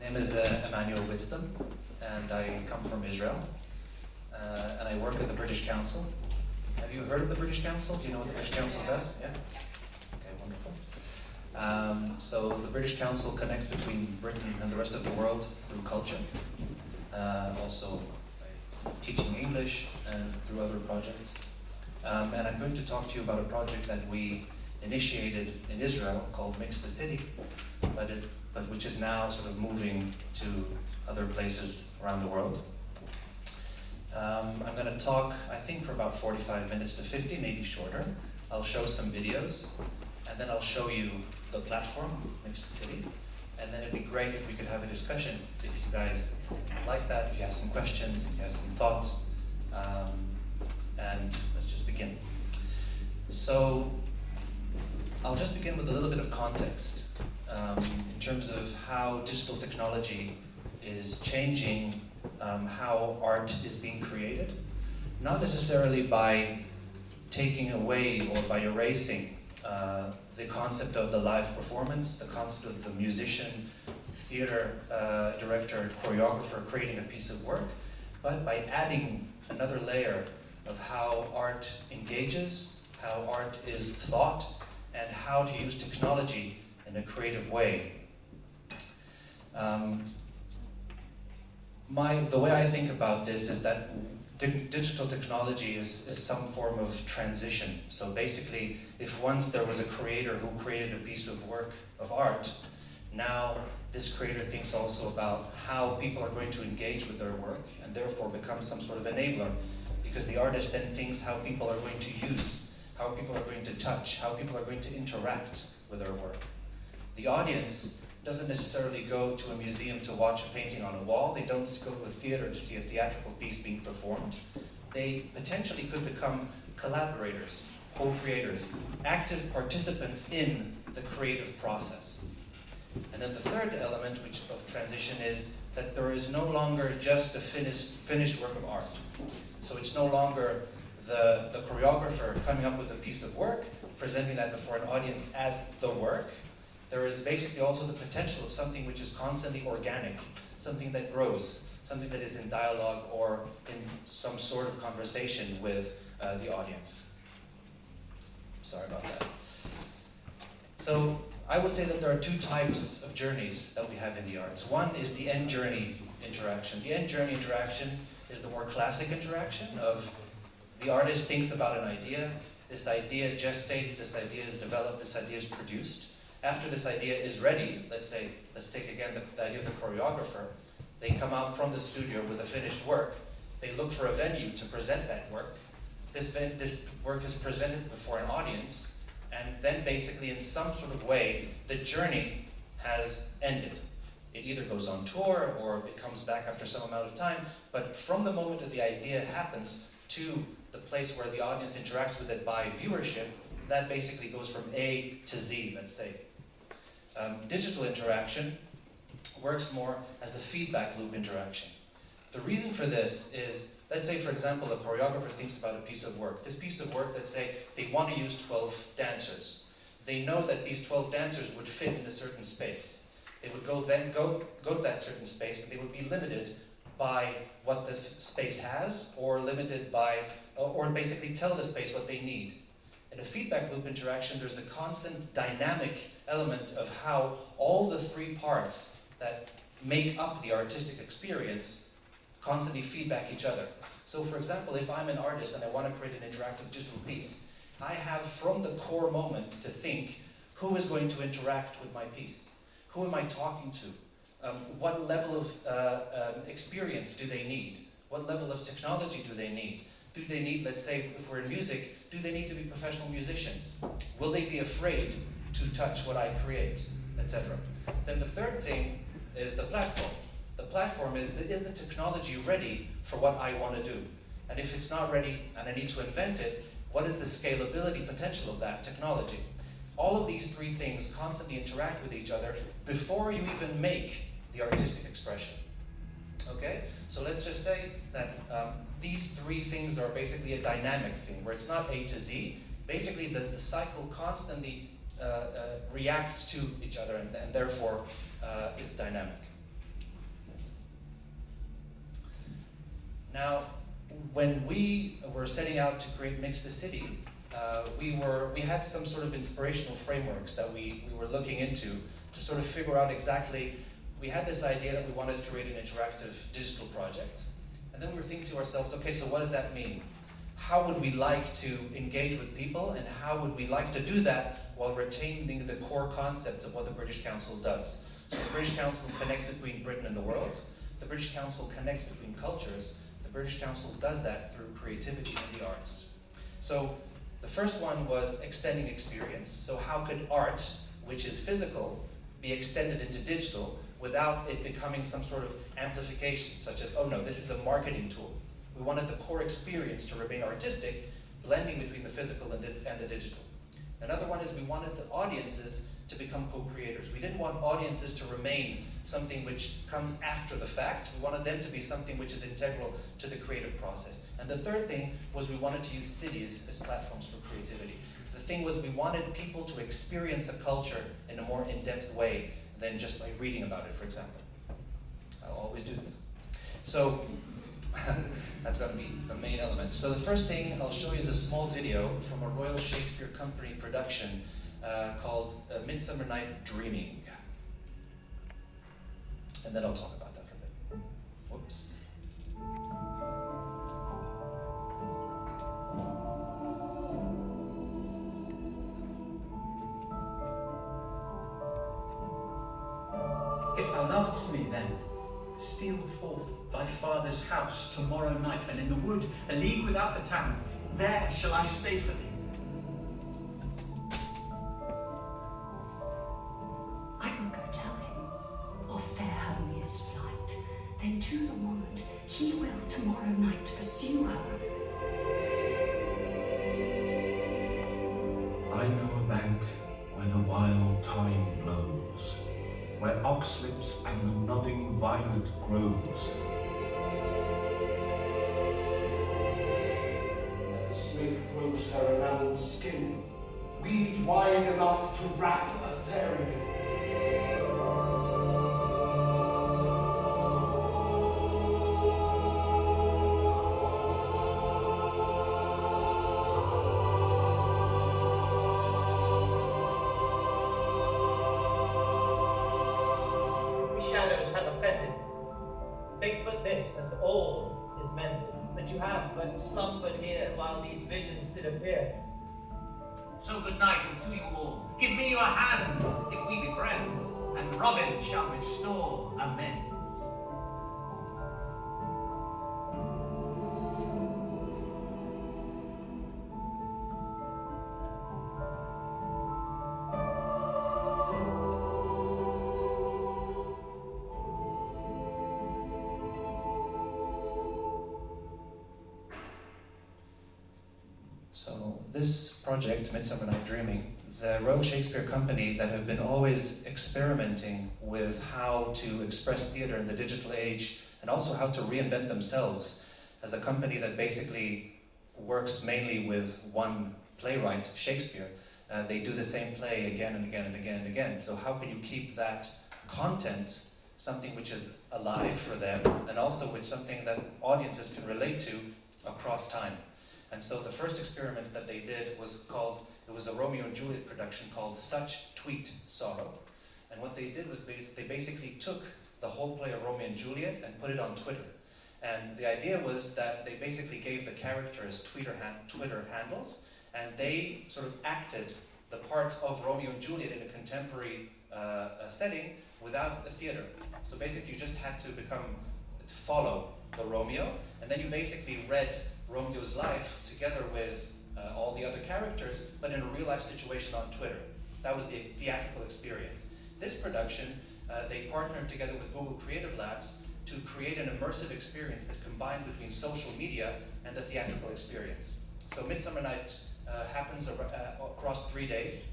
name is Emmanuel Witzthum, and I come from Israel, and I work at the British Council. Have you heard of the British Council? Do you know what the British Council does? Yeah? Okay, wonderful. So the British Council connects between Britain and the rest of the world through culture, also by teaching English and through other projects. And I'm going to talk to you about a project that we initiated in Israel called Mix the City, but which is now sort of moving to other places around the world. I'm going to talk, I think, for about 45 minutes to 50, maybe shorter. I'll show some videos, and then I'll show you the platform, Mix the City, and then it'd be great if we could have a discussion, if you guys like that, if you have some questions, if you have some thoughts, and let's just begin. So, I'll just begin with a little bit of context in terms of how digital technology is changing how art is being created, not necessarily by taking away or by erasing the concept of the live performance, the concept of the musician, theater director, choreographer creating a piece of work, but by adding another layer of how art engages, how art is thought, and how to use technology in a creative way. The way I think about this is that digital technology is some form of transition. So basically, if once there was a creator who created a piece of work of art, now this creator thinks also about how people are going to engage with their work and therefore become some sort of enabler, because the artist then thinks how people are going to use, how people are going to touch, how people are going to interact with their work. The audience doesn't necessarily go to a museum to watch a painting on a wall. They don't go to a theater to see a theatrical piece being performed. They potentially could become collaborators, co-creators, active participants in the creative process. And then the third element of transition is that there is no longer just a finished work of art. So it's no longer the choreographer coming up with a piece of work, presenting that before an audience as the work. There is basically also the potential of something which is constantly organic, something that grows, something that is in dialogue or in some sort of conversation with the audience. Sorry about that. So I would say that there are two types of journeys that we have in the arts. One is the end journey interaction. The end journey interaction is the more classic interaction of the artist thinks about an idea, this idea gestates, this idea is developed, this idea is produced. After this idea is ready, let's take again the idea of the choreographer, they come out from the studio with a finished work, they look for a venue to present that work, this work is presented before an audience, and then basically in some sort of way, the journey has ended. It either goes on tour or it comes back after some amount of time, but from the moment that the idea happens to the place where the audience interacts with it by viewership, that basically goes from A to Z, let's say. Digital interaction works more as a feedback loop interaction. The reason for this is, let's say for example, a choreographer thinks about a piece of work. This piece of work, let's say they want to use 12 dancers. They know that these 12 dancers would fit in a certain space. They would go to that certain space, and they would be limited by what the space has, or limited by, or basically tell the space what they need. In a feedback loop interaction, there's a constant dynamic element of how all the three parts that make up the artistic experience constantly feedback each other. So for example, if I'm an artist and I want to create an interactive digital piece, I have from the core moment to think, who is going to interact with my piece? Who am I talking to? What level of experience do they need? What level of technology do they need? Do they need, let's say, if we're in music, do they need to be professional musicians? Will they be afraid to touch what I create, etc.? Then the third thing is the platform. The platform is the technology ready for what I want to do? And if it's not ready and I need to invent it, what is the scalability potential of that technology? All of these three things constantly interact with each other before you even make the artistic expression. Okay? So let's just say that these three things are basically a dynamic thing, where it's not A to Z. Basically, the cycle constantly reacts to each other and therefore is dynamic. Now, when we were setting out to create Mix the City, we had some sort of inspirational frameworks that we were looking into to sort of figure out exactly. We had this idea that we wanted to create an interactive digital project, and then we were thinking to ourselves, okay, so what does that mean? How would we like to engage with people, and how would we like to do that while retaining the core concepts of what the British Council does? So the British Council connects between Britain and the world. The British Council connects between cultures. The British Council does that through creativity and the arts. So the first one was extending experience. So how could art, which is physical, be extended into digital without it becoming some sort of amplification, such as, oh no, this is a marketing tool. We wanted the core experience to remain artistic, blending between the physical and the digital. Another one is we wanted the audiences to become co-creators. We didn't want audiences to remain something which comes after the fact. We wanted them to be something which is integral to the creative process. And the third thing was we wanted to use cities as platforms for creativity. The thing was we wanted people to experience a culture in a more in-depth way than just by reading about it, for example. I'll always do this. So that's got to be the main element. So the first thing I'll show you is a small video from a Royal Shakespeare Company production called Midsummer Night Dreaming. And then I'll talk about that for a bit. Whoops. If thou lovest me, then steal forth thy father's house tomorrow night, and in the wood, a league without the town, there shall I stay for thee. I will go tell him of fair Hermia's flight. Then to the wood he will tomorrow night pursue her. I know a bank where the wild thyme blows, where oxlips and the nodding violet grows. Where the snake throws her enamelled skin, weed wide enough to wrap a fairy. Shadows have offended. Think but this, and all is mended, that you have but slumbered here while these visions did appear. So good night unto you all. Give me your hand, if we be friends, and Robin shall restore amends. So this project, Midsummer Night Dreaming, the Royal Shakespeare Company that have been always experimenting with how to express theatre in the digital age and also how to reinvent themselves as a company that basically works mainly with one playwright, Shakespeare. They do the same play again and again and again and again. So how can you keep that content something which is alive for them and also with something that audiences can relate to across time? And so the first experiments that they did was it was a Romeo and Juliet production called Such Tweet Sorrow. And what they did was they basically took the whole play of Romeo and Juliet and put it on Twitter. And the idea was that they basically gave the characters Twitter handles, and they sort of acted the parts of Romeo and Juliet in a contemporary setting without the theater. So basically you just had to follow the Romeo, and then you basically read Romeo's life together with all the other characters, but in a real life situation on Twitter. That was the theatrical experience. This production, they partnered together with Google Creative Labs to create an immersive experience that combined between social media and the theatrical experience. So Midsummer Night happens across 3 days.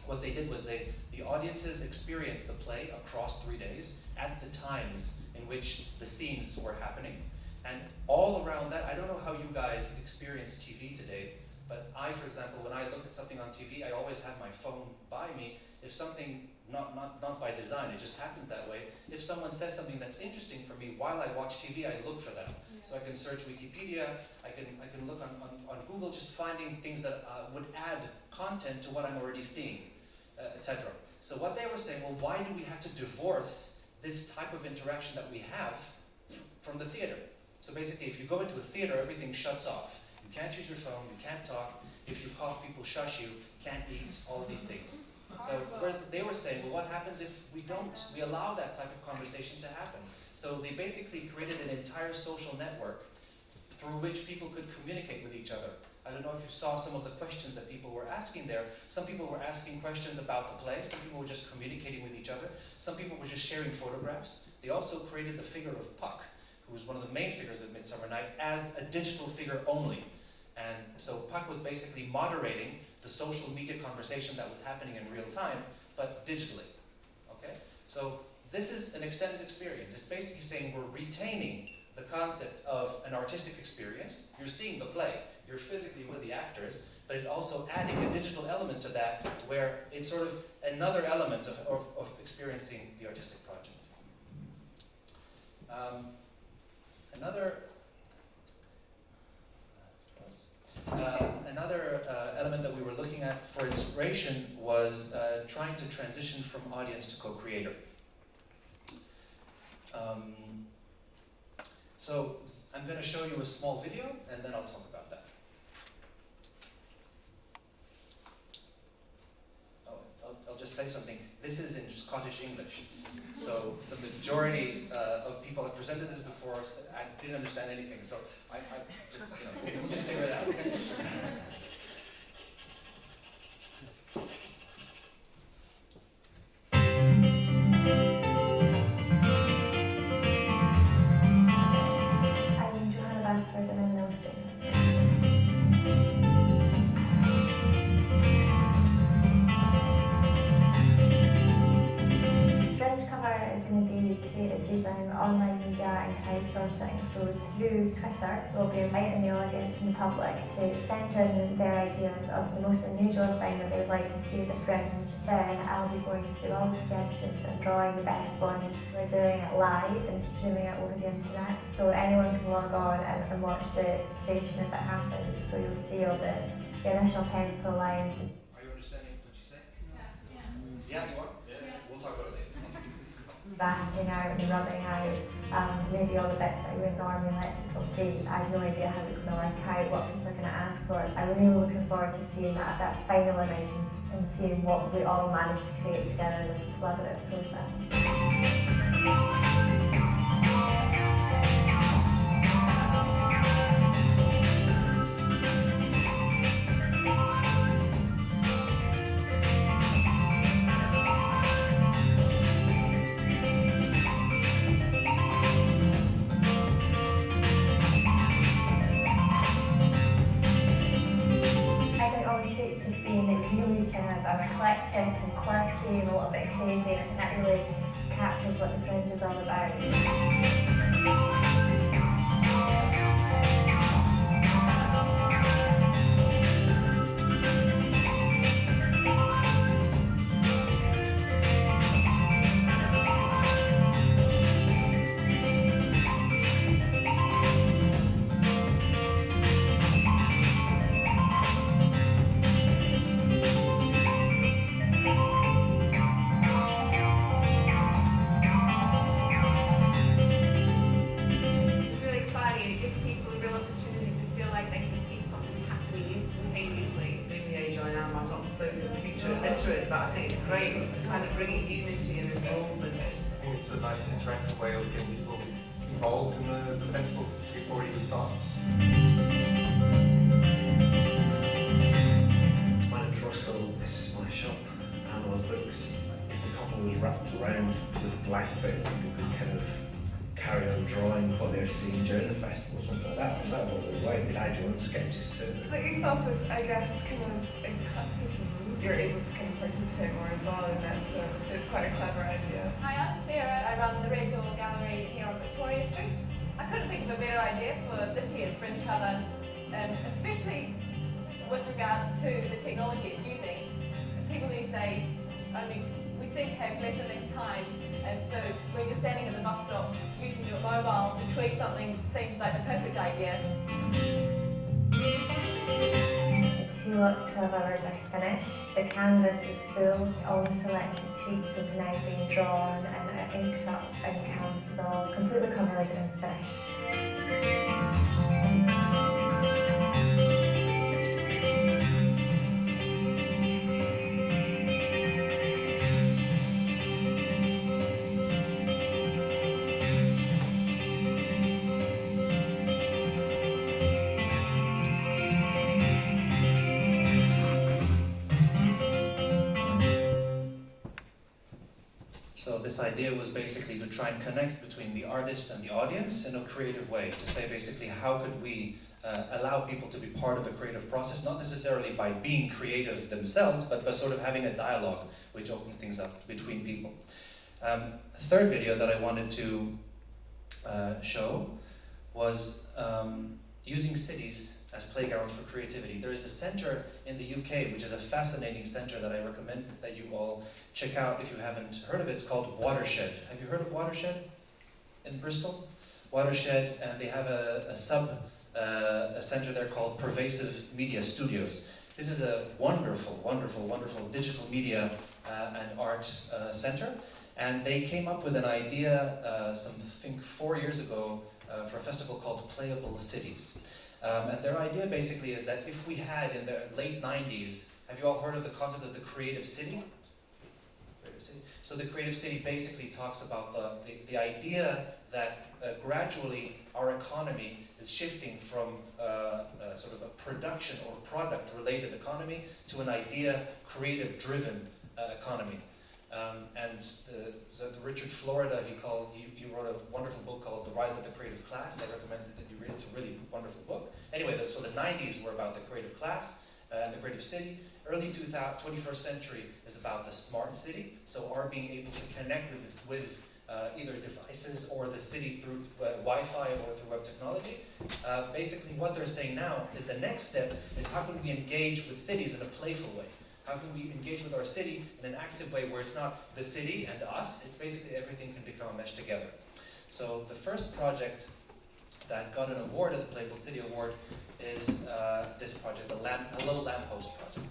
What they did was the audiences experienced the play across 3 days at the times in which the scenes were happening. And all around that, I don't know how you guys experience TV today, But I, for example, when I look at something on TV, I always have my phone by me. If something, not by design, it just happens that way. If someone says something that's interesting for me while I watch TV, I look for that. So I can search Wikipedia, I can look on Google, just finding things that would add content to what I'm already seeing, etc. So what they were saying, well, why do we have to divorce this type of interaction that we have from the theater? So basically, if you go into a theater, everything shuts off. You can't use your phone, you can't talk. If you cough, people shush you, can't eat, all of these things. So they were saying, well, what happens if we allow that type of conversation to happen? So they basically created an entire social network through which people could communicate with each other. I don't know if you saw some of the questions that people were asking there. Some people were asking questions about the play, some people were just communicating with each other, some people were just sharing photographs. They also created the figure of Puck, who was one of the main figures of Midsummer Night, as a digital figure only. And so Puck was basically moderating the social media conversation that was happening in real time, but digitally. Okay? So this is an extended experience. It's basically saying we're retaining the concept of an artistic experience. You're seeing the play, you're physically with the actors, but it's also adding a digital element to that where it's sort of another element of experiencing the artistic project. Another element that we were looking at for inspiration was trying to transition from audience to co-creator. So I'm going to show you a small video and then I'll talk about that. I'll just say something. This is in Scottish English. So the majority of people have presented this before. I didn't understand anything. So I just, we'll just figure it out. Okay? I'm Johanna Basford and I'm an illustrator. Fringe cover is going to be created using online media and crowdsourcing. So through Twitter, we'll be inviting the audience and the public to send in their ideas of the most unusual thing that they would like to see at the Fringe. Then I'll be going through all the suggestions and drawing the best ones. We're doing it live and streaming it over the internet, so anyone can log on and watch the creation as it happens. So you'll see all the initial pencil lines. Are you understanding what you say? Yeah, you are? Yeah. We'll talk about it later. Backing out and rubbing out, maybe all the bits that I wouldn't normally let people see. I have no idea how it's going to work out, what people are going to ask for. I'm really looking forward to seeing that final image and seeing what we all managed to create together in this collaborative process. I'm eclectic and quirky and a little bit crazy, and I think that really captures what the Fringe is all about. But I think it's great, it's kind of bringing unity and involvement. It's a nice interactive way of getting people involved in the festival before it even starts. My name's Russell, this is my shop, Emmanuel Witzthum. If the cover was wrapped around with a black bit, people could kind of carry on drawing what they're seeing during the festival, something like that. From that one way, they had your own sketches too. The ethos is, I guess, kind of eclecticism. You're able to kind of participate more as well in this, so it's quite a clever idea. Hi, I'm Sarah. I run the Red Door Gallery here on Victoria Street. I couldn't think of a better idea for this year's Fringe cover, especially with regards to the technology it's using. People these days, I mean, we seem to have less and less time, and so when you're standing at the bus stop using your mobile to tweet something seems like the perfect idea. The 2 lots of 12 hours are finished. The canvas is full. All the selected tweets have now been drawn and are inked up, and the canvas is all completely covered and finished. So this idea was basically to try and connect between the artist and the audience in a creative way, to say basically how could we allow people to be part of a creative process, not necessarily by being creative themselves, but by sort of having a dialogue which opens things up between people. Third video that I wanted to show was using cities as playgrounds for creativity. There is a centre in the UK, which is a fascinating centre that I recommend that you all check out if you haven't heard of it. It's called Watershed. Have you heard of Watershed in Bristol? Watershed, and they have a centre there called Pervasive Media Studios. This is a wonderful, wonderful, wonderful digital media and art centre, and they came up with an idea, I think 4 years ago, for a festival called Playable Cities. And their idea basically is that if we had in the late 90s, have you all heard of the concept of the creative city? So the creative city basically talks about the idea that gradually our economy is shifting from sort of a production or product related economy to an idea creative driven economy. And the Richard Florida, he wrote a wonderful book called The Rise of the Creative Class. I recommend that you read it. It's a really wonderful book. Anyway, so the 90s were about the creative class and the creative city. Early 21st century is about the smart city. So our being able to connect with either devices or the city through Wi-Fi or through web technology. Basically what they're saying now is the next step is how can we engage with cities in a playful way? How can we engage with our city in an active way where it's not the city and us, it's basically everything can become meshed together. So the first project that got an award at the Playable City Award is this project, the Hello Lamppost project.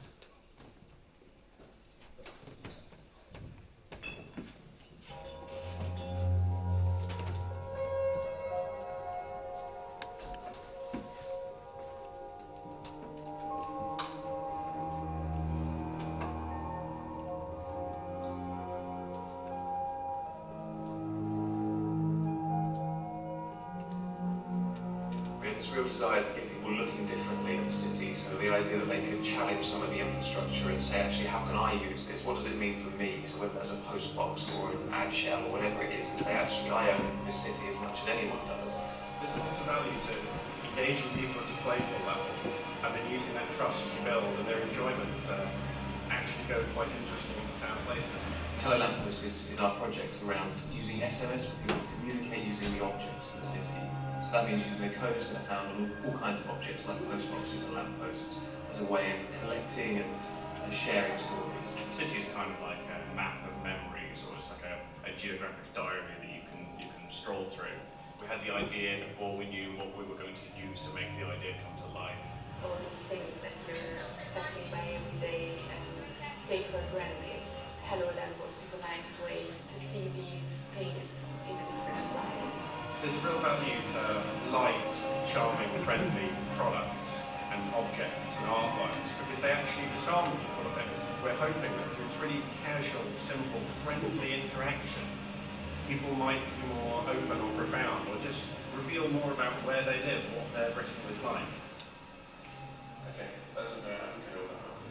This real desire to get people looking differently at the city, so the idea that they could challenge some of the infrastructure and say, actually, how can I use this? What does it mean for me? So whether that's a post box or an ad shell or whatever it is, and say, actually, I own this city as much as anyone does. There's a lot of value to engaging people at a playful level and then using that trust you build and their enjoyment to actually go quite interesting and profound places. Hello Lamppost is our project around using SMS for people to communicate using the objects in the city. So that means using the codes that are found on all kinds of objects like postboxes and lampposts as a way of collecting and sharing stories. The city is kind of like a map of memories, or it's like a geographic diary that you can stroll through. We had the idea before we knew what we were going to use to make the idea come to life. All these things that you're passing by every day and take for granted. Hello Lamppost is a nice way to see these things in a different light. There's real value to light, charming, friendly products and objects and artworks because they actually disarm people a bit. We're hoping that through this really casual, simple, friendly interaction, people might be more open or profound or just reveal more about where they live, what their Bristol is like. Okay, that's something I think I know about.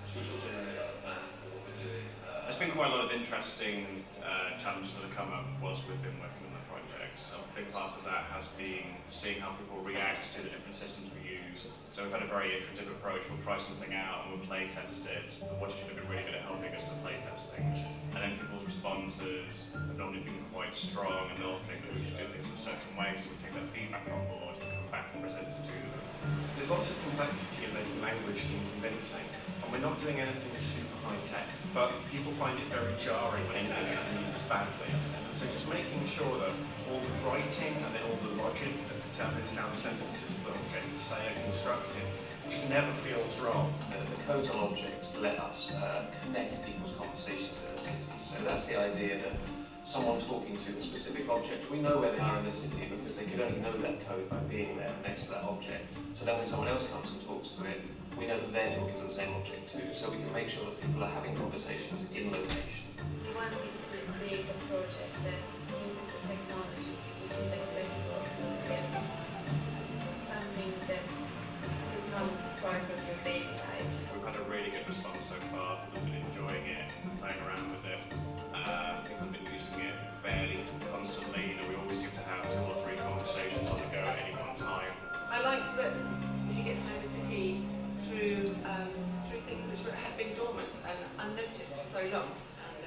Should we generate a plan for what we're doing? There's been quite a lot of interesting challenges that have come up whilst we've been working on the projects. A big part of that has been seeing how people react to the different systems we use. So we've had a very iterative approach. We'll try something out and we'll play test it. The Watershed have been really good at helping us to play test things. And then people's responses have normally been quite strong and they'll think that we should do things in a certain way. So we take that feedback on board and come back and presented to them. There's lots of complexity in making language seem convincing, and we're not doing anything super high-tech, but people find it very jarring when English reads badly. So just making sure that all the writing and then all the logic that determines how the sentences the objects say are constructed just never feels wrong. The codes on objects let us connect people's conversations in the city. So that's the idea that someone talking to a specific object, we know where they are in the city because they could only know that code by being there next to that object. So that when someone else comes and talks to it, we know that they're talking to the same object too. So we can make sure that people are having conversations in location. We wanted to create a project that uses a technology which is accessible to everyone. Something that becomes part of your daily life. We've had a really good response so far. People have been enjoying it, playing around with it. People have been using it fairly constantly. We always seem to have 2 or 3 conversations on the go at any one time. I like that you get to know the city through things which had been dormant and unnoticed for so long. And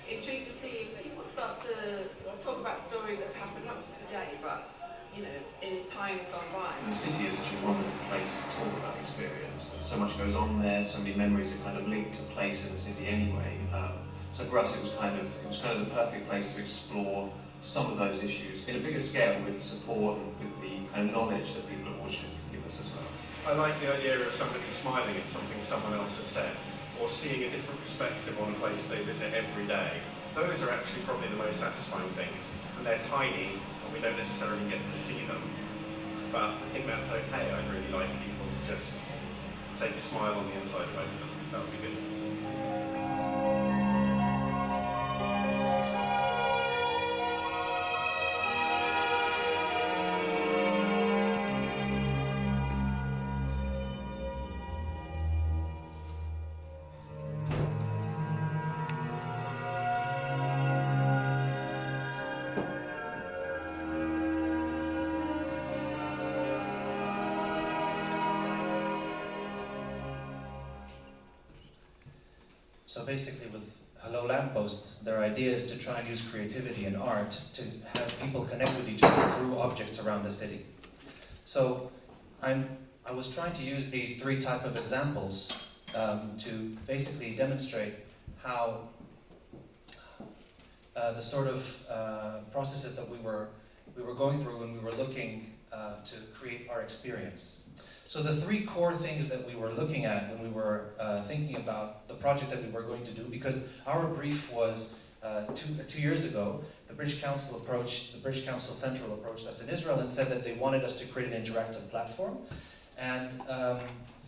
intrigued to see if people start to talk about stories that have happened not just today, but in times gone by. The city is such a wonderful place to talk about experience. So much goes on there. So many memories are kind of linked to place in the city anyway. So for us, it was kind of the perfect place to explore some of those issues in a bigger scale with the support and with the kind of knowledge that people at Watership can give us as well. I like the idea of somebody smiling at something someone else has said, or seeing a different perspective on a place they visit every day. Those are actually probably the most satisfying things, and they're tiny, and we don't necessarily get to see them. But I think that's okay. I'd really like people to just take a smile on the inside about them. That would be good. So basically with Hello Lamppost, their idea is to try and use creativity and art to have people connect with each other through objects around the city. So I was trying to use these 3 types of examples to basically demonstrate how the sort of processes that we were going through when we were looking to create our experience. So the 3 core things that we were looking at when we were thinking about the project that we were going to do, because our brief was 2 years ago, the British Council Central approached us in Israel and said that they wanted us to create an interactive platform. And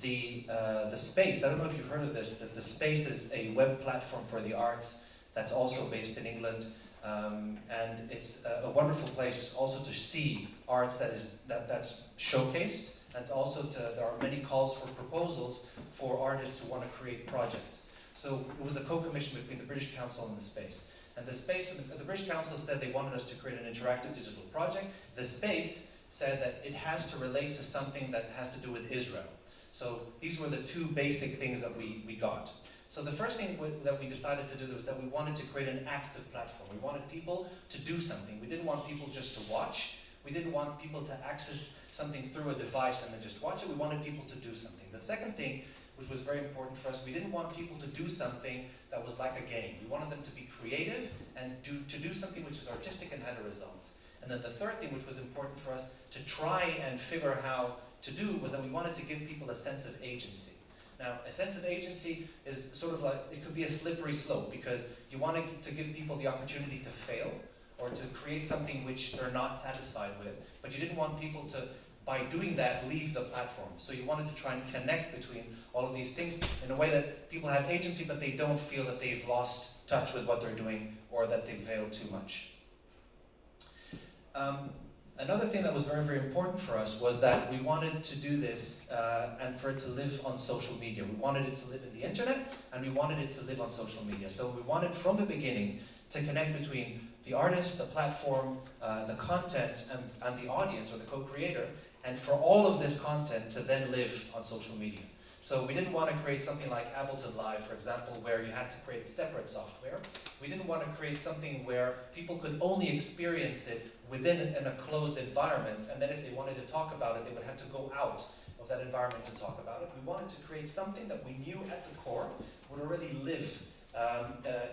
the Space, I don't know if you've heard of this, that the Space is a web platform for the arts that's also based in England. And it's a wonderful place also to see arts that's showcased. And also there are many calls for proposals for artists who want to create projects. So it was a co-commission between the British Council and the Space. And the British Council said they wanted us to create an interactive digital project. The Space said that it has to relate to something that has to do with Israel. So these were the 2 basic things that we got. So the first thing that we decided to do was that we wanted to create an active platform. We wanted people to do something. We didn't want people just to watch. We didn't want people to access something through a device and then just watch it. We wanted people to do something. The second thing, which was very important for us, we didn't want people to do something that was like a game. We wanted them to be creative and to do something which is artistic and had a result. And then the third thing, which was important for us to try and figure out how to do, was that we wanted to give people a sense of agency. Now, a sense of agency is sort of like, it could be a slippery slope, because you wanted to give people the opportunity to fail, or to create something which they're not satisfied with. But you didn't want people to, by doing that, leave the platform. So you wanted to try and connect between all of these things in a way that people have agency, but they don't feel that they've lost touch with what they're doing or that they've failed too much. Another thing that was very, very important for us was that we wanted to do this and for it to live on social media. We wanted it to live in the internet, and we wanted it to live on social media. So we wanted from the beginning to connect between the artist, the platform, the content, and the audience or the co-creator, and for all of this content to then live on social media. So we didn't want to create something like Ableton Live, for example, where you had to create separate software. We didn't want to create something where people could only experience it within a closed environment, and then if they wanted to talk about it, they would have to go out of that environment to talk about it. We wanted to create something that we knew at the core would already live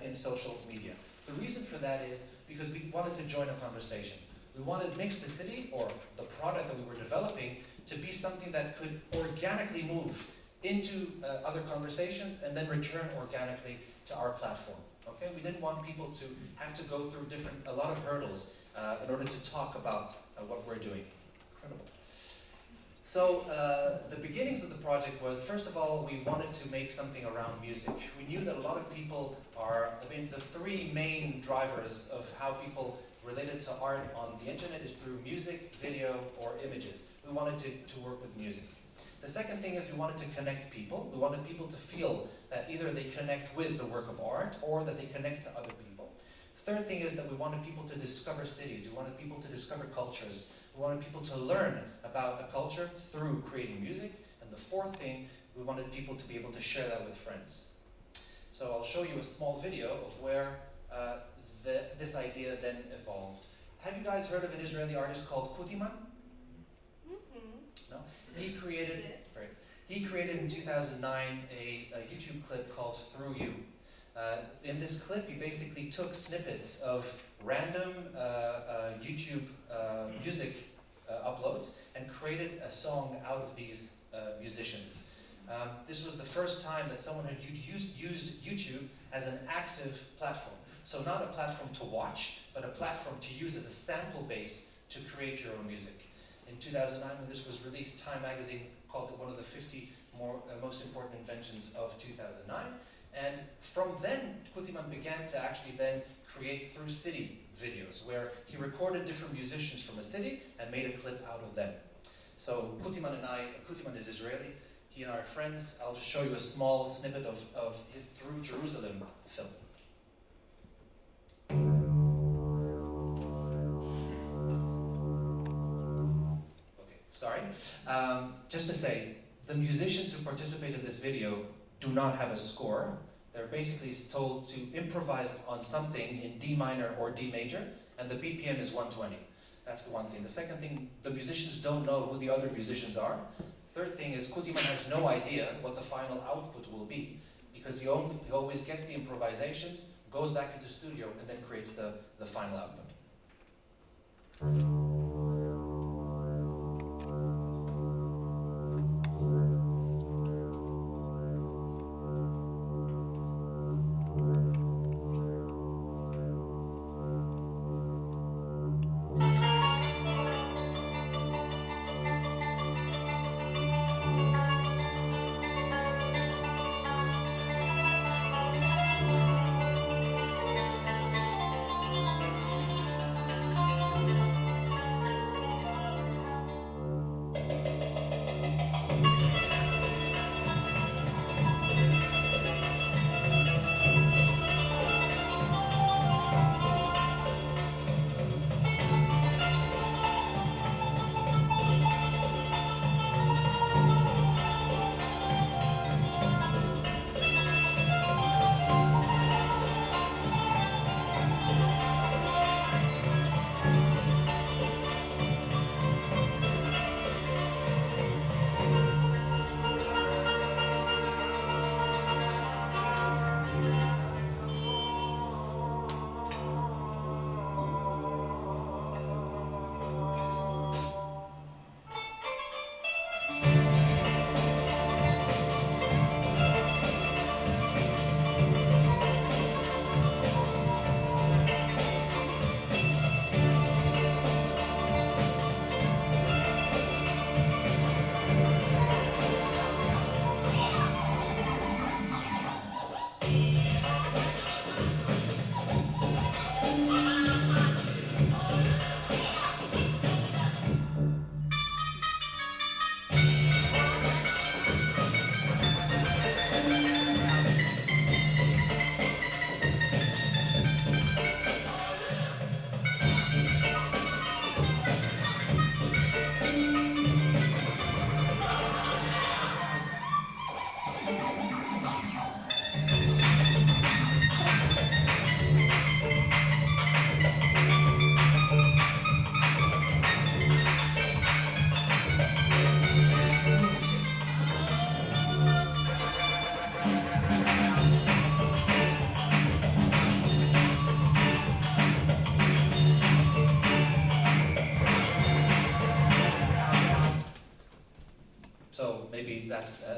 in social media. The reason for that is because we wanted to join a conversation. We wanted to mix the city, or the product that we were developing, to be something that could organically move into other conversations and then return organically to our platform. Okay, we didn't want people to have to go through a lot of hurdles in order to talk about what we're doing. Incredible. So the beginnings of the project was, first of all, we wanted to make something around music. We knew that a lot of people the three main drivers of how people related to art on the internet is through music, video, or images. We wanted to work with music. The second thing is we wanted to connect people. We wanted people to feel that either they connect with the work of art or that they connect to other people. Third thing is that we wanted people to discover cities. We wanted people to discover cultures. We wanted people to learn about a culture through creating music. And the fourth thing, we wanted people to be able to share that with friends. So I'll show you a small video of where this idea then evolved. Have you guys heard of an Israeli artist called Kutiman? No? He created in 2009 a YouTube clip called Through You. In this clip, he basically took snippets of random YouTube music uploads and created a song out of these musicians. This was the first time that someone had used YouTube as an active platform. So not a platform to watch, but a platform to use as a sample base to create your own music. In 2009, when this was released, Time magazine called it one of the 50 most important inventions of 2009. And from then, Kutiman began to actually then create Through City videos, where he recorded different musicians from a city and made a clip out of them. So Kutiman is Israeli, he and I are friends. I'll just show you a small snippet of his Through Jerusalem film. Sorry. Just to say, the musicians who participate in this video do not have a score. They're basically told to improvise on something in D minor or D major, and the BPM is 120. That's the one thing. The second thing, the musicians don't know who the other musicians are. Third thing is, Kutiman has no idea what the final output will be, because he always gets the improvisations, goes back into studio, and then creates the final output.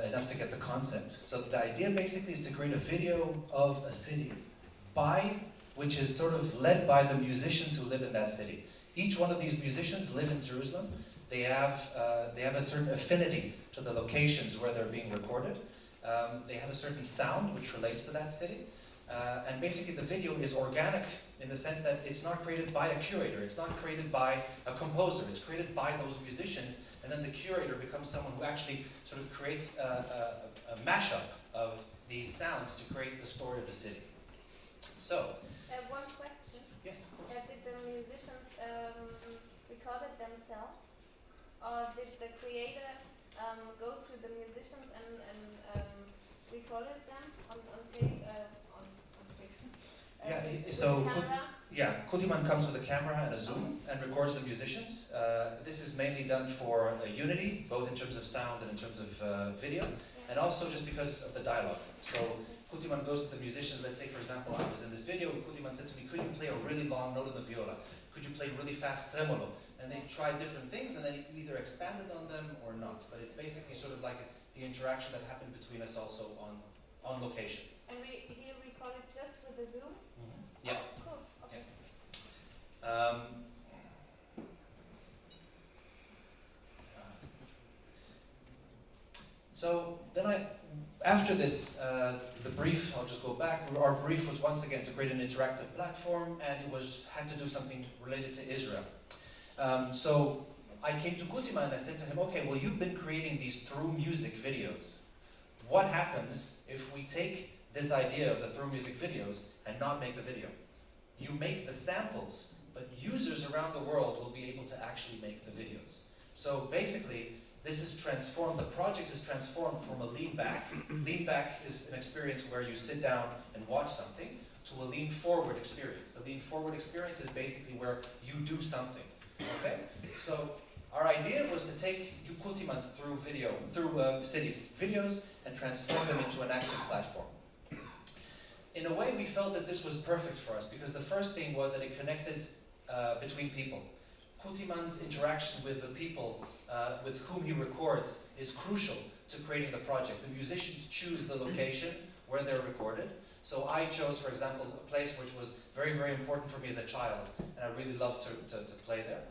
enough to get the concept. So the idea basically is to create a video of a city which is sort of led by the musicians who live in that city. Each one of these musicians live in Jerusalem. They have a certain affinity to the locations where they're being recorded. They have a certain sound which relates to that city. And basically the video is organic in the sense that it's not created by a curator, it's not created by a composer, it's created by those musicians, and then the curator becomes someone who actually sort of creates a mashup of these sounds to create the story of the city. So, one question. Yes, of course. Did the musicians record it themselves? Or did the creator go to the musicians and recorded them on tape? Kutiman comes with a camera and a zoom and records the musicians. This is mainly done for Unity, both in terms of sound and in terms of video, and also just because of the dialogue. So Kutiman goes to the musicians. Let's say, for example, I was in this video. Kutiman said to me, "Could you play a really long note on the viola? Could you play really fast tremolo?" And they tried different things, and then you either expanded on them or not. But it's basically sort of like the interaction that happened between us also on location. And he recorded just with the Zoom? Mm-hmm. Yeah. Oh, cool. Okay. Yeah. So then after this, the brief, I'll just go back, our brief was once again to create an interactive platform, and it had to do something related to Israel. So I came to Kutiman and I said to him, okay, well, you've been creating these through music videos. What happens if we take this idea of the through music videos and not make a video? You make the samples, but users around the world will be able to actually make the videos. So basically, this is transformed, the project is transformed from a lean back. Lean back is an experience where you sit down and watch something, to a lean forward experience. The lean forward experience is basically where you do something. Okay? So our idea was to take Kutiman's through city videos and transform them into an active platform. In a way, we felt that this was perfect for us because the first thing was that it connected between people. Kutiman's interaction with the people with whom he records is crucial to creating the project. The musicians choose the location where they're recorded. So I chose, for example, a place which was very, very important for me as a child, and I really loved to play there.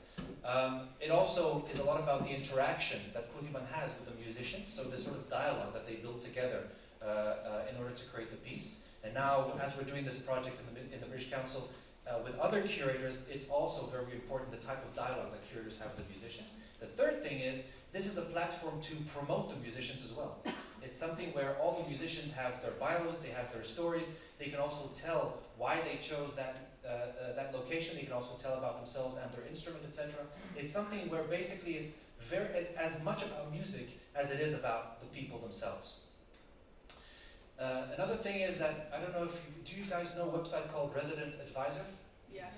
It also is a lot about the interaction that Kutiman has with the musicians, so this sort of dialogue that they build together in order to create the piece. And now, as we're doing this project in the British Council, with other curators, it's also very important the type of dialogue that curators have with the musicians. The third thing is, this is a platform to promote the musicians as well. It's something where all the musicians have their bios, they have their stories, they can also tell why they chose that location, they can also tell about themselves and their instrument, etc. It's something where basically it's as much about music as it is about the people themselves. Another thing is that, I don't know do you guys know a website called Resident Advisor? Yeah.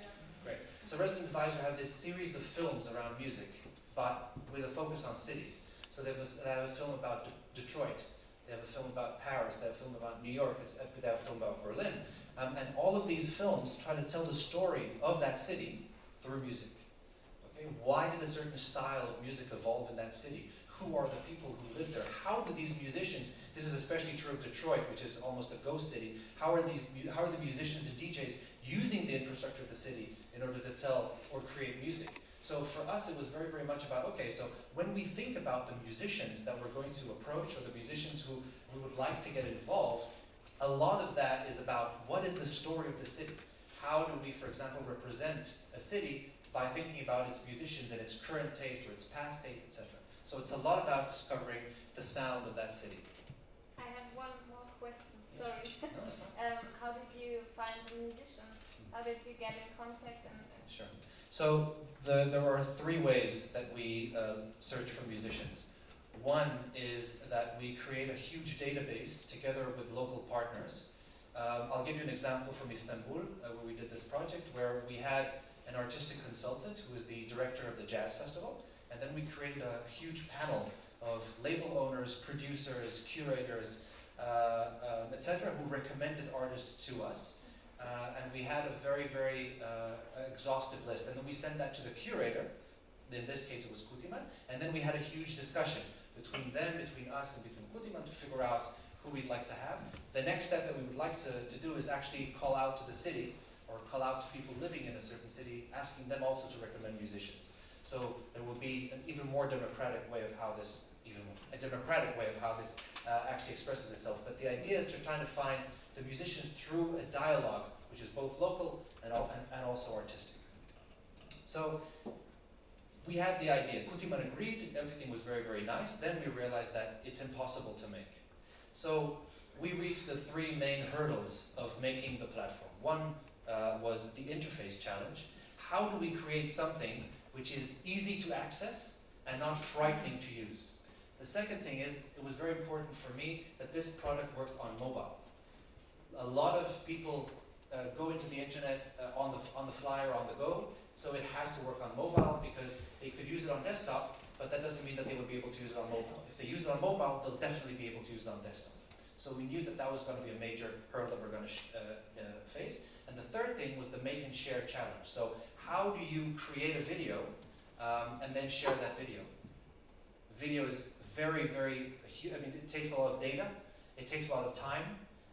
Great. So Resident Advisor have this series of films around music, but with a focus on cities. So they have a film about Detroit, they have a film about Paris, they have a film about New York, they have a film about Berlin. And all of these films try to tell the story of that city through music. Okay? Why did a certain style of music evolve in that city? Who are the people who live there? How do these musicians, this is especially true of Detroit, which is almost a ghost city, how are the musicians and DJs using the infrastructure of the city in order to tell or create music? So for us, it was very, very much about, okay, so when we think about the musicians that we're going to approach or the musicians who we would like to get involved, a lot of that is about what is the story of the city? How do we, for example, represent a city by thinking about its musicians and its current taste or its past taste, etc. So it's a lot about discovering the sound of that city. I have one more question, sorry. No, that's fine. How did you find the musicians? How did you get in contact? Sure. So there are three ways that we search for musicians. One is that we create a huge database together with local partners. I'll give you an example from Istanbul, where we did this project, where we had an artistic consultant who is the director of the jazz festival, and then we created a huge panel of label owners, producers, curators, etc., who recommended artists to us. And we had a very, very exhaustive list. And then we sent that to the curator. In this case, it was Kutiman. And then we had a huge discussion. between them, between us, and between Kutiman to figure out who we'd like to have. The next step that we would like to do is actually call out to the city or call out to people living in a certain city, asking them also to recommend musicians. So there will be an even more democratic way of how this, actually expresses itself. But the idea is to try to find the musicians through a dialogue, which is both local and also artistic. So we had the idea. Kutiman agreed, everything was very, very nice. Then we realized that it's impossible to make. So we reached the three main hurdles of making the platform. One was the interface challenge. How do we create something which is easy to access and not frightening to use? The second thing is, it was very important for me that this product worked on mobile. A lot of people go into the internet on the fly or on the go, so it has to work on mobile because they could use it on desktop, but that doesn't mean that they would be able to use it on mobile. If they use it on mobile, they'll definitely be able to use it on desktop. So we knew that that was going to be a major hurdle that we're going to face. And the third thing was the make and share challenge. So how do you create a video and then share that video? Video is very, very, it takes a lot of data, it takes a lot of time,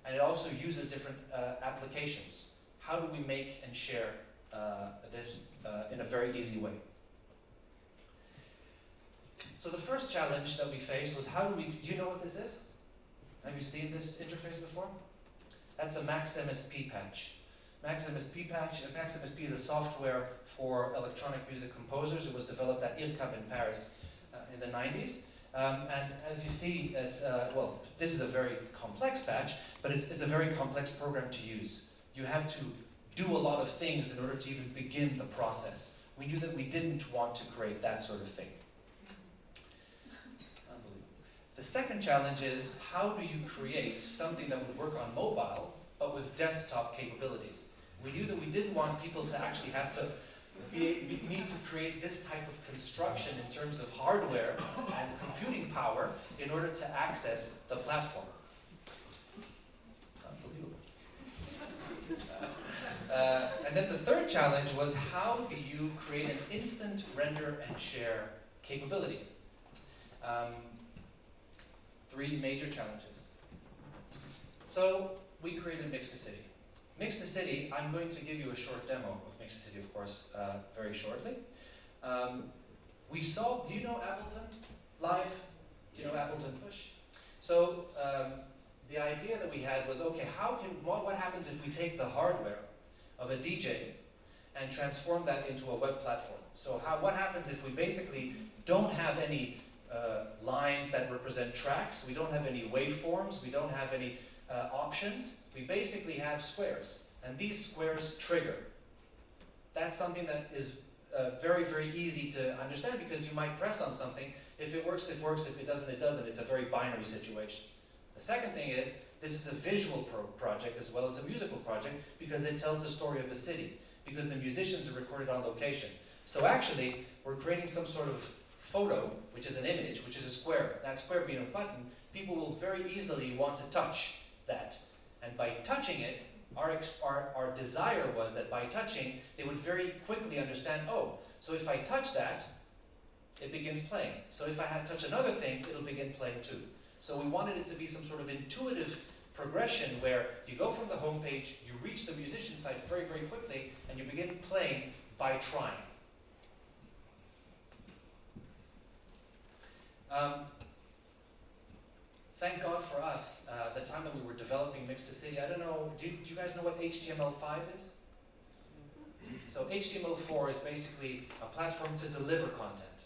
and it also uses different applications. How do we make and share this in a very easy way? So the first challenge that we faced was do you know what this is? Have you seen this interface before? That's a Max MSP patch. Max MSP is a software for electronic music composers. It was developed at IRCAM in Paris in the 90s. And as you see, it's, this is a very complex patch, but it's a very complex program to use. You have to do a lot of things in order to even begin the process. We knew that we didn't want to create that sort of thing. The second challenge is, how do you create something that would work on mobile, but with desktop capabilities? We knew that we didn't want people to actually have to need to create this type of construction in terms of hardware and computing power in order to access the platform. Unbelievable. And then the third challenge was, how do you create an instant render and share capability? Three major challenges. So we created Mix the City. Mix the City, I'm going to give you a short demo of Mix the City, of course, very shortly. We solved, do you know Ableton Live? Do you know Ableton Push? So the idea that we had was, okay, what happens if we take the hardware of a DJ and transform that into a web platform? So what happens if we basically don't have any lines that represent tracks, we don't have any waveforms, we don't have any options, we basically have squares, and these squares trigger. That's something that is very, very easy to understand, because you might press on something, if it works, it works, if it doesn't, it doesn't. It's a very binary situation. The second thing is, this is a visual project as well as a musical project, because it tells the story of a city, because the musicians are recorded on location. So actually, we're creating some sort of photo, which is an image, which is a square. That square being a button, people will very easily want to touch that. And by touching it, our desire was that by touching, they would very quickly understand, oh, so if I touch that, it begins playing. So if I touch another thing, it'll begin playing too. So we wanted it to be some sort of intuitive progression where you go from the home page, you reach the musician site very, very quickly, and you begin playing by trying. Thank God for us, the time that we were developing Mix the City, I don't know, do you guys know what HTML5 is? So HTML4 is basically a platform to deliver content.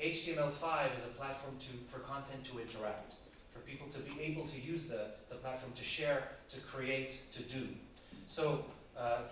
HTML5 is a platform for content to interact, for people to be able to use the platform to share, to create, to do. So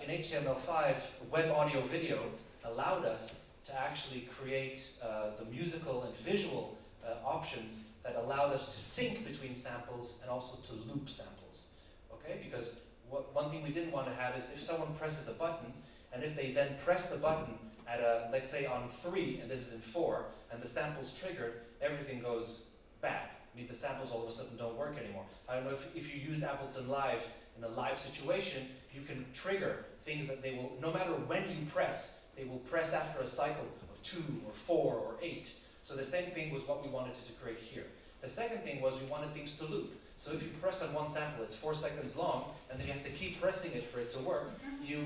in HTML5, web audio video allowed us to actually create the musical and visual options that allowed us to sync between samples and also to loop samples. Okay, because one thing we didn't want to have is if someone presses a button, and if they then press the button at let's say on 3, and this is in 4, and the sample's triggered, everything goes bad. I mean, the samples all of a sudden don't work anymore. I don't know if you used Ableton Live in a live situation, you can trigger things that they will, no matter when you press, they will press after a cycle of 2 or 4 or 8. So the same thing was what we wanted to create here. The second thing was we wanted things to loop. So if you press on one sample, it's 4 seconds long, and then you have to keep pressing it for it to work, you'll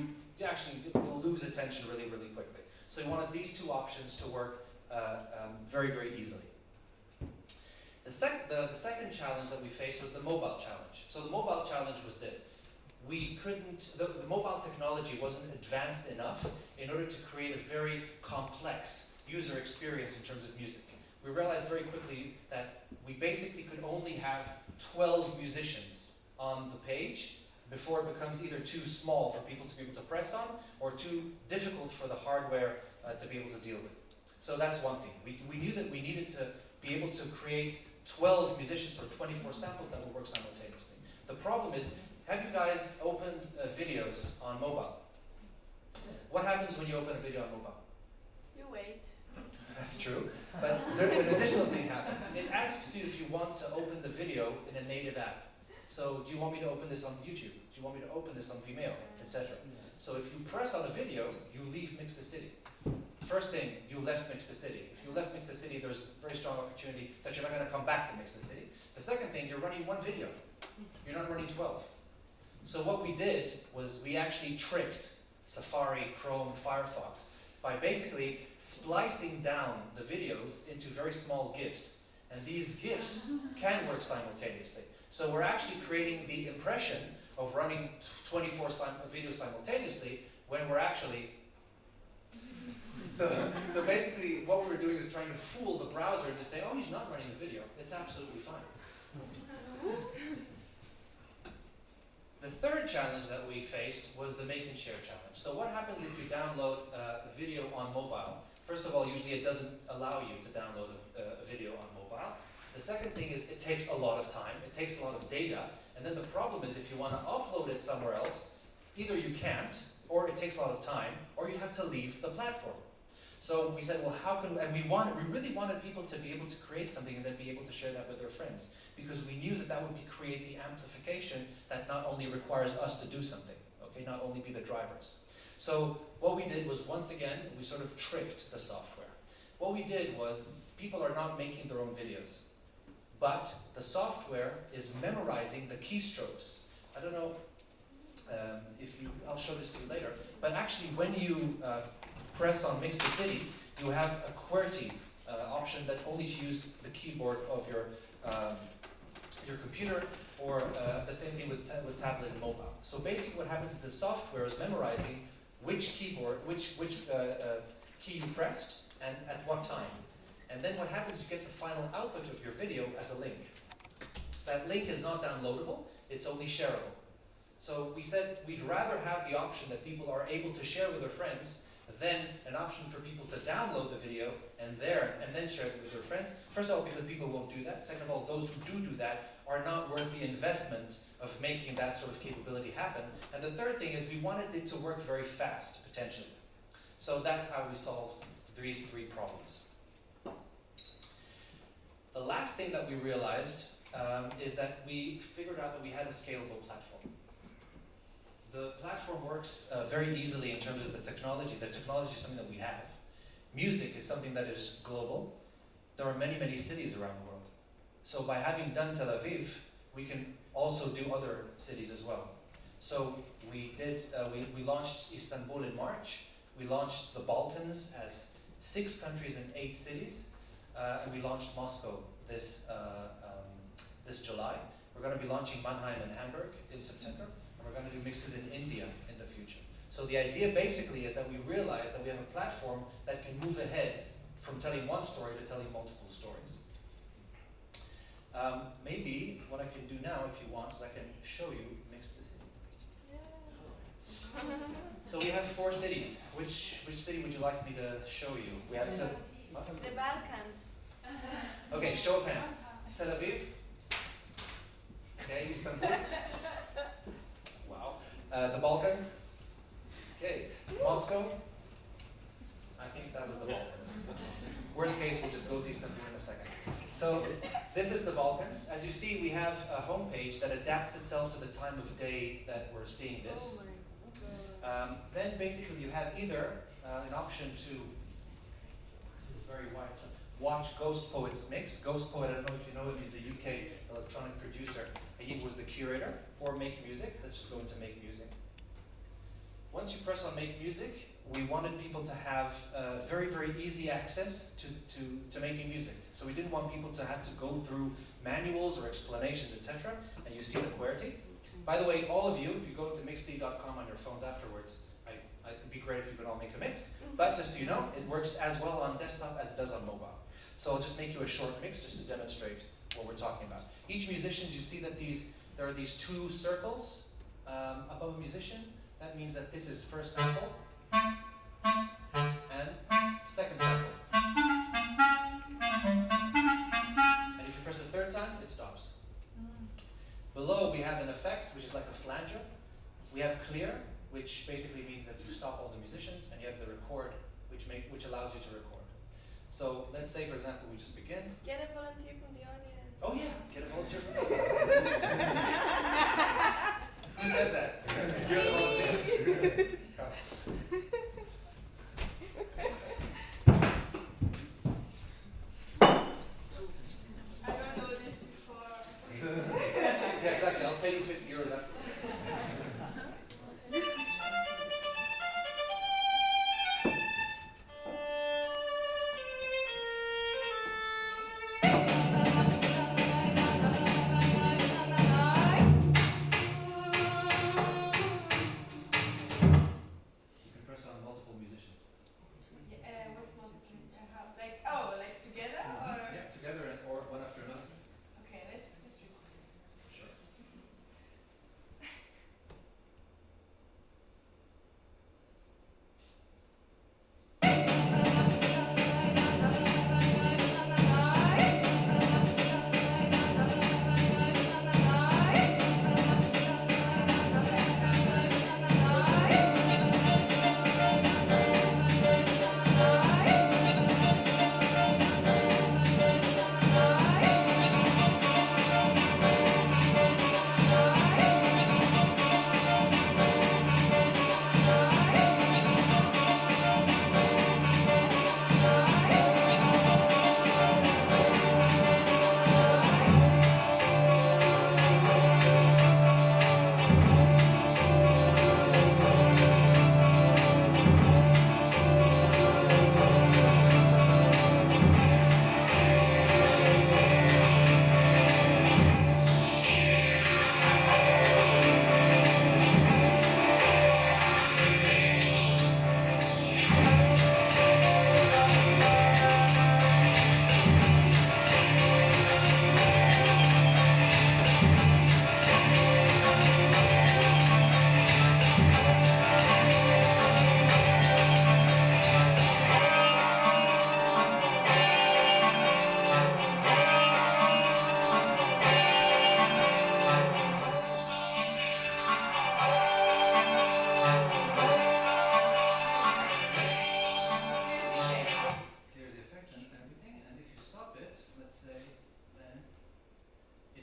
lose attention really, really quickly. So we wanted these two options to work very, very easily. The second challenge that we faced was the mobile challenge. So the mobile challenge was this. The mobile technology wasn't advanced enough in order to create a very complex user experience in terms of music. We realized very quickly that we basically could only have 12 musicians on the page before it becomes either too small for people to be able to press on or too difficult for the hardware to be able to deal with. So that's one thing. We knew that we needed to be able to create 12 musicians or 24 samples that would work simultaneously. The problem is, have you guys opened videos on mobile? What happens when you open a video on mobile? You wait. That's true, but an additional thing happens. It asks you if you want to open the video in a native app. So do you want me to open this on YouTube? Do you want me to open this on Vimeo, etc.? So if you press on a video, you leave Mix the City. First thing, you left Mix the City. If you left Mix the City, there's a very strong opportunity that you're not going to come back to Mix the City. The second thing, you're running one video. You're not running 12. So what we did was we actually tricked Safari, Chrome, Firefox by basically splicing down the videos into very small GIFs. And these GIFs can work simultaneously. So we're actually creating the impression of running 24 videos simultaneously when we're actually... So basically what we were doing is trying to fool the browser to say, oh, he's not running a video. It's absolutely fine. The third challenge that we faced was the make and share challenge. So what happens if you download a video on mobile? First of all, usually it doesn't allow you to download a video on mobile. The second thing is it takes a lot of time, it takes a lot of data, and then the problem is if you want to upload it somewhere else, either you can't, or it takes a lot of time, or you have to leave the platform. So we said, well, how can, and we really wanted people to be able to create something and then be able to share that with their friends, because we knew that that would create the amplification that not only requires us to do something, okay, not only be the drivers. So what we did was, once again, we sort of tricked the software. What we did was, people are not making their own videos, but the software is memorizing the keystrokes. I don't know I'll show this to you later, but actually when you press on Mix the City, you have a QWERTY option that only use the keyboard of your computer, or the same thing with tablet and mobile. So basically what happens is the software is memorizing which key you pressed and at what time. And then what happens, you get the final output of your video as a link. That link is not downloadable, it's only shareable. So we said we'd rather have the option that people are able to share with their friends than an option for people to download the video and then share it with their friends. First of all, because people won't do that. Second of all, those who do that are not worth the investment of making that sort of capability happen. And the third thing is we wanted it to work very fast, potentially. So that's how we solved these three problems. The last thing that we realized is that we figured out that we had a scalable platform. The platform works very easily in terms of the technology. The technology is something that we have. Music is something that is global. There are many, many cities around the world. So by having done Tel Aviv, we can also do other cities as well. So we launched Istanbul in March. We launched the Balkans as 6 countries and 8 cities. And we launched Moscow this July. We're going to be launching Mannheim and Hamburg in September. And we're going to do mixes in India in the future. So the idea basically is that we realize that we have a platform that can move ahead from telling one story to telling multiple stories. Maybe what I can do now, if you want, is I can show you Mix the City. So we have 4 cities. Which city would you like me to show you? We have The Balkans. Okay, show of hands. Tel Aviv. Okay, Istanbul. Wow. The Balkans. Okay, Moscow. I think that was the Balkans. Worst case, we'll just go to Istanbul in a second. So this is the Balkans. As you see, we have a homepage that adapts itself to the time of day that we're seeing this. Then basically you have either an option to, this is very wide, so watch Ghost Poet's mix. Ghost Poet, I don't know if you know him, he's a UK electronic producer. He was the curator, or Make Music. Let's just go into Make Music. Once you press on Make Music, we wanted people to have very, very easy access to making music. So we didn't want people to have to go through manuals or explanations, etc. And you see the QWERTY. By the way, all of you, if you go to mixd.com on your phones afterwards, it'd be great if you could all make a mix. But just so you know, it works as well on desktop as it does on mobile. So I'll just make you a short mix just to demonstrate what we're talking about. Each musician, you see that there are these two circles above a musician. That means that this is first sample and second sample. And if you press the third time, it stops. Below we have an effect, which is like a flanger. We have clear, which basically means that you stop all the musicians, and you have the record, which allows you to record. So let's say, for example, we just begin. Get a volunteer from the audience. Oh yeah, get a volunteer from the audience. Who said that? You're the volunteer. Come. I don't know this before. Yeah, exactly. I'll pay you 50 euros after. Like together or? Yeah, together and or one after another. Okay, let's just record it. Sure.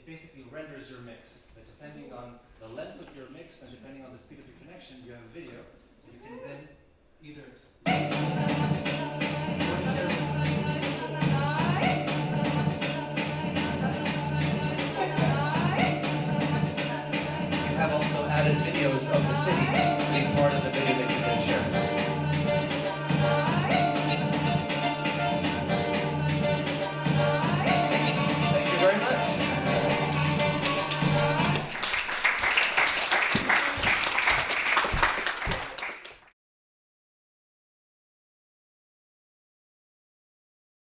Basically renders your mix. But depending on the length of your mix and depending on the speed of your connection, you have a video. So you can then either you have also added videos of the city.